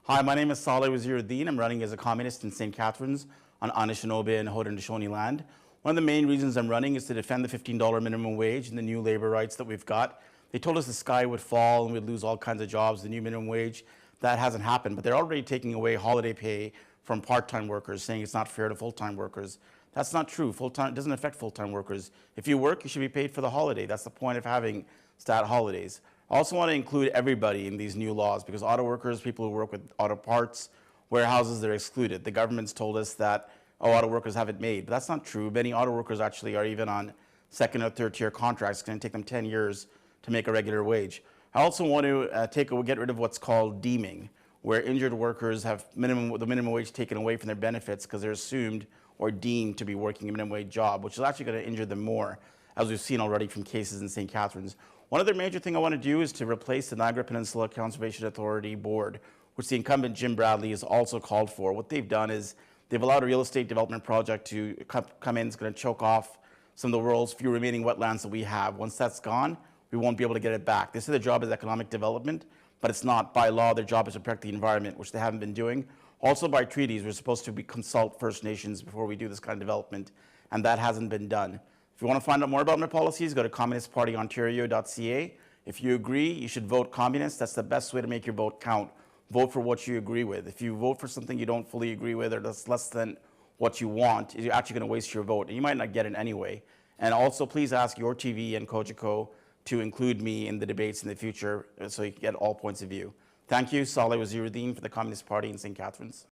Hi, my name is Saleh. I'm running as a communist in St. Catharines on Anishinaabe and Haudenosaunee land. One of the main reasons I'm running is to defend the $15 minimum wage and the new labor rights that we've got. They told us the sky would fall and we'd lose all kinds of jobs, the new minimum wage. That hasn't happened, but they're already taking away holiday pay from part-time workers, saying it's not fair to full-time workers. That's not true. Full-time doesn't affect full-time workers. If you work, you should be paid for the holiday. That's the point of having stat holidays. I also want to include everybody in these new laws because auto workers, people who work with auto parts, warehouses, they're excluded. The government's told us that, auto workers have it made, but that's not true. Many auto workers actually are even on second or third tier contracts. It's going to take them 10 years to make a regular wage. I also want to get rid of what's called deeming, where injured workers have the minimum wage taken away from their benefits because they're assumed or deemed to be working a minimum wage job, which is actually going to injure them more, as we've seen already from cases in St. Catharines. One other major thing I want to do is to replace the Niagara Peninsula Conservation Authority Board, which the incumbent Jim Bradley has also called for. What they've done is they've allowed a real estate development project to come in. It's going to choke off some of the world's few remaining wetlands that we have. Once that's gone, we won't be able to get it back. They say their job is economic development, but it's not. By law, their job is to protect the environment, which they haven't been doing. Also by treaties, we're supposed to consult First Nations before we do this kind of development, and that hasn't been done. If you want to find out more about my policies, go to communistpartyontario.ca. If you agree, you should vote communist. That's the best way to make your vote count. Vote for what you agree with. If you vote for something you don't fully agree with or that's less than what you want, you're actually going to waste your vote, and you might not get it anyway. And also, please ask your TV and Kojiko to include me in the debates in the future so you can get all points of view. Thank you. Saleh Waziruddin for the Communist Party in St. Catharines.